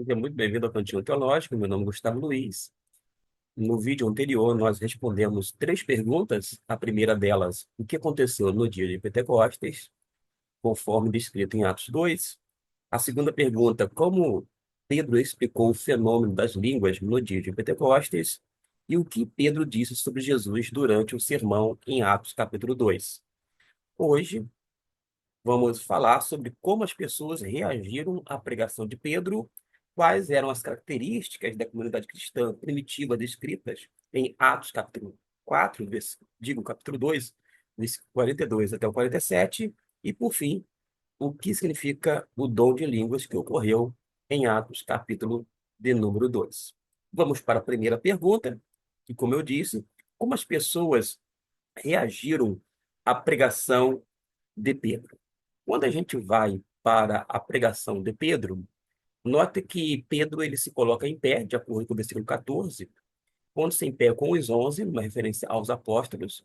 Seja muito bem-vindo ao Cantinho Teológico. Meu nome é Gustavo Luiz. No vídeo anterior, nós respondemos três perguntas. A primeira delas, o que aconteceu no dia de Pentecostes, conforme descrito em Atos 2. A segunda pergunta, como Pedro explicou o fenômeno das línguas no dia de Pentecostes. E o que Pedro disse sobre Jesus durante o sermão em Atos capítulo 2. Hoje, vamos falar sobre como as pessoas reagiram à pregação de Pedro, quais eram as características da comunidade cristã primitiva descritas em Atos capítulo 4, capítulo 2, versículo 42 até o 47, e, por fim, o que significa o dom de línguas que ocorreu em Atos capítulo de número 2. Vamos para a primeira pergunta, que, como eu disse, como as pessoas reagiram à pregação de Pedro. Quando a gente vai para a pregação de Pedro, note que Pedro ele se coloca em pé, de acordo com o versículo 14, pondo-se em pé com os 11, uma referência aos apóstolos.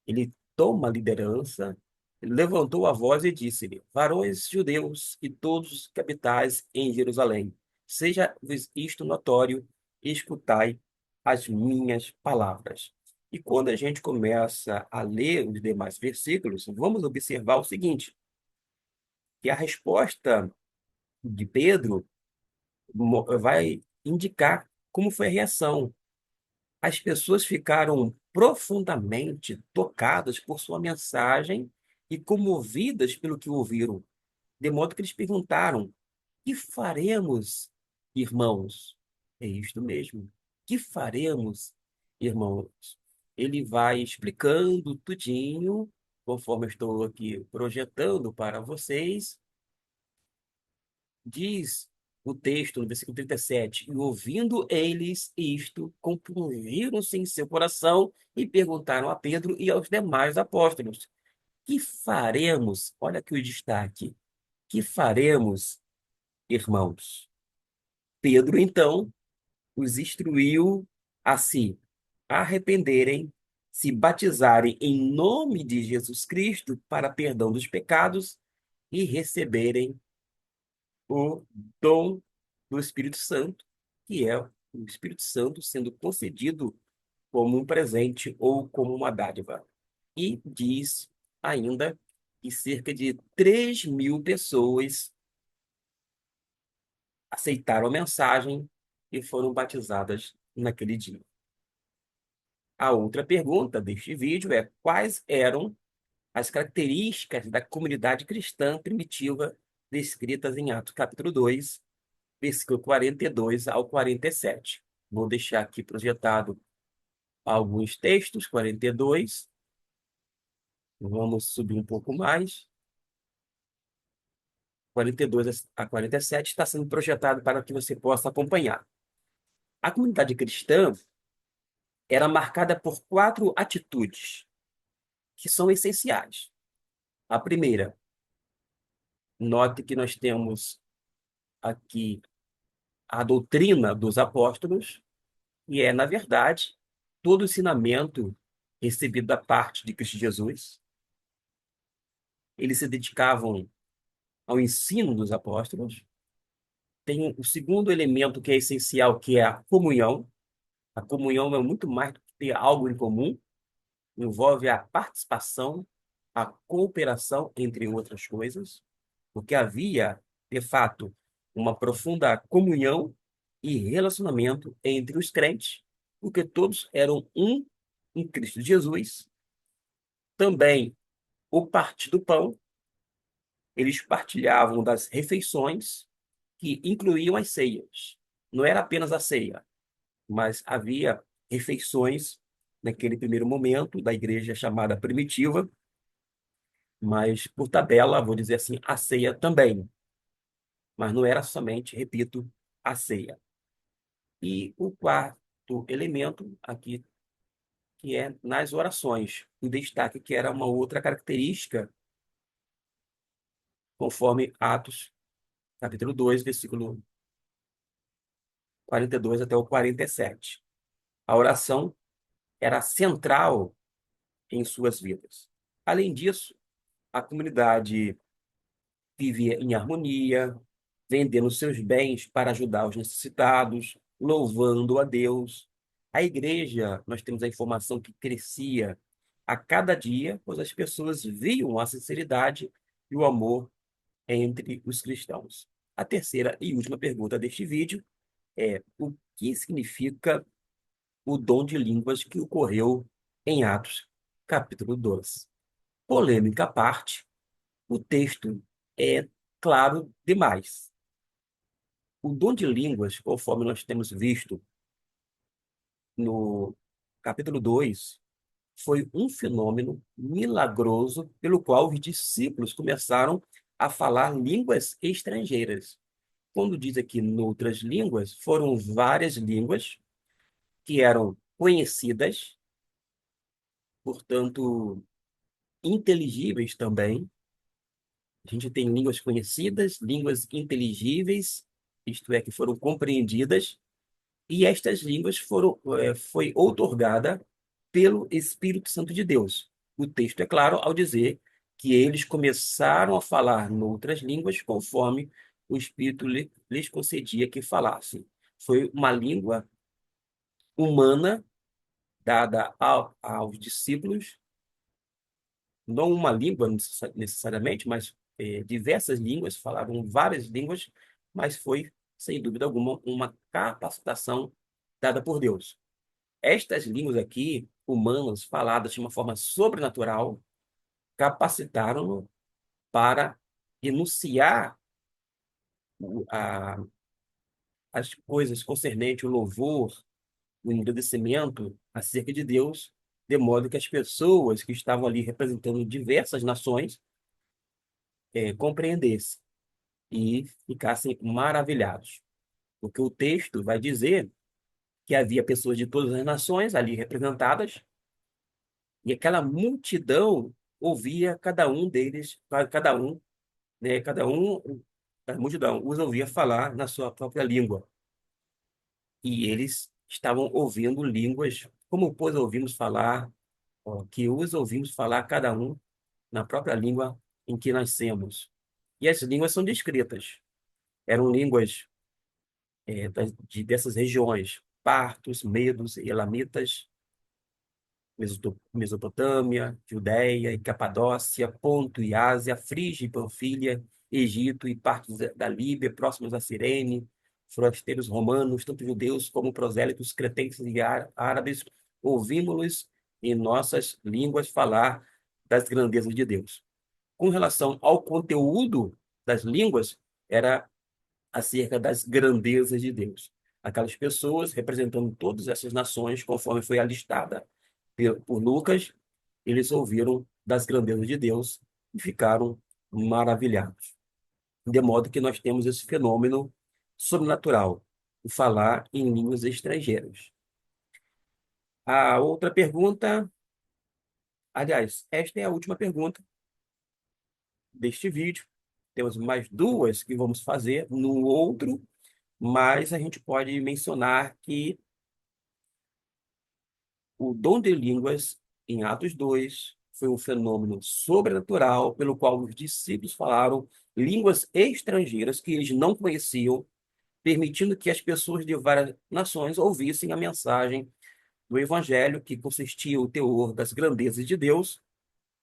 Ele toma a liderança, levantou a voz e disse-lhe: Varões judeus e todos que habitais em Jerusalém, seja-vos isto notório, escutai as minhas palavras. E quando a gente começa a ler os demais versículos, vamos observar o seguinte: que a resposta de Pedro vai indicar como foi a reação. As pessoas ficaram profundamente tocadas por sua mensagem e comovidas pelo que ouviram, de modo que eles perguntaram: que faremos, irmãos? É isto mesmo. Que faremos, irmãos? Ele vai explicando tudinho, conforme eu estou aqui projetando para vocês. Diz o texto, no versículo 37, e ouvindo eles isto, compungiram-se em seu coração e perguntaram a Pedro e aos demais apóstolos: que faremos? Olha aqui o destaque. Que faremos, irmãos? Pedro, então, os instruiu a se arrependerem, se batizarem em nome de Jesus Cristo para perdão dos pecados e receberem o dom do Espírito Santo, que é o Espírito Santo sendo concedido como um presente ou como uma dádiva. E diz ainda que cerca de 3.000 pessoas aceitaram a mensagem e foram batizadas naquele dia. A outra pergunta deste vídeo é: quais eram as características da comunidade cristã primitiva descritas em Atos capítulo 2, versículo 42 ao 47. Vou deixar aqui projetado alguns textos, 42. Vamos subir um pouco mais. 42 a 47 está sendo projetado para que você possa acompanhar. A comunidade cristã era marcada por quatro atitudes que são essenciais. A primeira, note que nós temos aqui a doutrina dos apóstolos, e é, na verdade, todo o ensinamento recebido da parte de Cristo Jesus. Eles se dedicavam ao ensino dos apóstolos. Tem o segundo elemento que é essencial, que é a comunhão. A comunhão é muito mais do que ter algo em comum, envolve a participação, a cooperação, entre outras coisas, porque havia, de fato, uma profunda comunhão e relacionamento entre os crentes, porque todos eram um em Cristo Jesus. Também o partir do pão, eles partilhavam das refeições, que incluíam as ceias. Não era apenas a ceia, mas havia refeições naquele primeiro momento da igreja chamada primitiva, mas por tabela, vou dizer assim, a ceia também. Mas não era somente, repito, a ceia. E o quarto elemento aqui, que é nas orações, o destaque que era uma outra característica, conforme Atos, capítulo 2, versículo 42 até o 47. A oração era central em suas vidas. Além disso, a comunidade vivia em harmonia, vendendo seus bens para ajudar os necessitados, louvando a Deus. A igreja, nós temos a informação que crescia a cada dia, pois as pessoas viam a sinceridade e o amor entre os cristãos. A terceira e última pergunta deste vídeo é: o que significa o dom de línguas que ocorreu em Atos, capítulo 2? Polêmica à parte, o texto é claro demais. O dom de línguas, conforme nós temos visto no capítulo 2, foi um fenômeno milagroso pelo qual os discípulos começaram a falar línguas estrangeiras. Quando diz aqui noutras línguas, foram várias línguas que eram conhecidas, portanto, inteligíveis também. A gente tem línguas conhecidas, línguas inteligíveis, isto é, que foram compreendidas, e estas línguas foi outorgada pelo Espírito Santo de Deus. O texto é claro ao dizer que eles começaram a falar noutras línguas conforme o Espírito lhes concedia que falassem. Foi uma língua humana dada aos discípulos, não uma língua necessariamente, mas diversas línguas, falaram várias línguas, mas foi, sem dúvida alguma, uma capacitação dada por Deus. Estas línguas aqui, humanas, faladas de uma forma sobrenatural, capacitaram-no para enunciar as coisas concernentes ao louvor, o engrandecimento acerca de Deus, de modo que as pessoas que estavam ali representando diversas nações compreendessem e ficassem maravilhados. Porque o texto vai dizer que havia pessoas de todas as nações ali representadas, e aquela multidão ouvia cada um deles, cada um, né, cada um da multidão os ouvia falar na sua própria língua. E eles estavam ouvindo línguas, como pois ouvimos falar, ó, que os ouvimos falar cada um na própria língua em que nascemos. E as línguas são descritas. Eram línguas dessas regiões, partos, medos, elamitas, Mesopotâmia, Judéia e Capadócia, Ponto e Ásia, Frígia e Panfilha, Egito e partes da Líbia, próximos a Cirene, forasteiros romanos, tanto judeus como prosélitos, cretenses e árabes, ouvimos-los em nossas línguas falar das grandezas de Deus. Com relação ao conteúdo das línguas, era acerca das grandezas de Deus. Aquelas pessoas representando todas essas nações, conforme foi alistada por Lucas, eles ouviram das grandezas de Deus e ficaram maravilhados. De modo que nós temos esse fenômeno sobrenatural, o falar em línguas estrangeiras. A outra pergunta, aliás, esta é a última pergunta deste vídeo. Temos mais duas que vamos fazer no outro, mas a gente pode mencionar que o dom de línguas, em Atos 2, foi um fenômeno sobrenatural pelo qual os discípulos falaram línguas estrangeiras que eles não conheciam, permitindo que as pessoas de várias nações ouvissem a mensagem do Evangelho, que consistia o teor das grandezas de Deus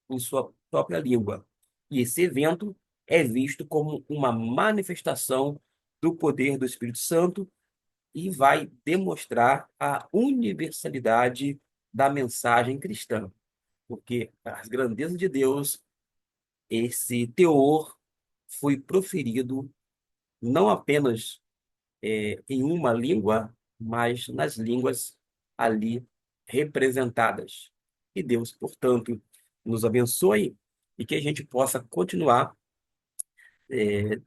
em sua própria língua. E esse evento é visto como uma manifestação do poder do Espírito Santo e vai demonstrar a universalidade da mensagem cristã, porque as grandezas de Deus, esse teor foi proferido não apenas em uma língua, mas nas línguas ali representadas. Que Deus, portanto, nos abençoe e que a gente possa continuar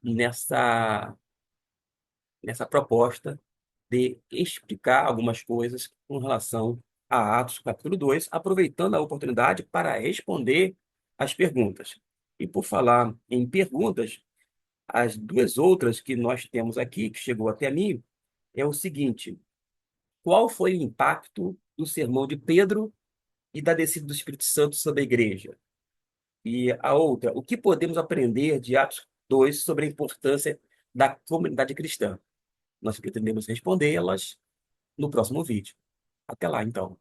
nessa proposta de explicar algumas coisas com relação a Atos capítulo 2, aproveitando a oportunidade para responder as perguntas. E por falar em perguntas, as duas outras que nós temos aqui, que chegou até mim, é o seguinte: qual foi o impacto do sermão de Pedro e da descida do Espírito Santo sobre a igreja? E a outra, o que podemos aprender de Atos 2 sobre a importância da comunidade cristã. Nós pretendemos respondê-las no próximo vídeo. Até lá, então.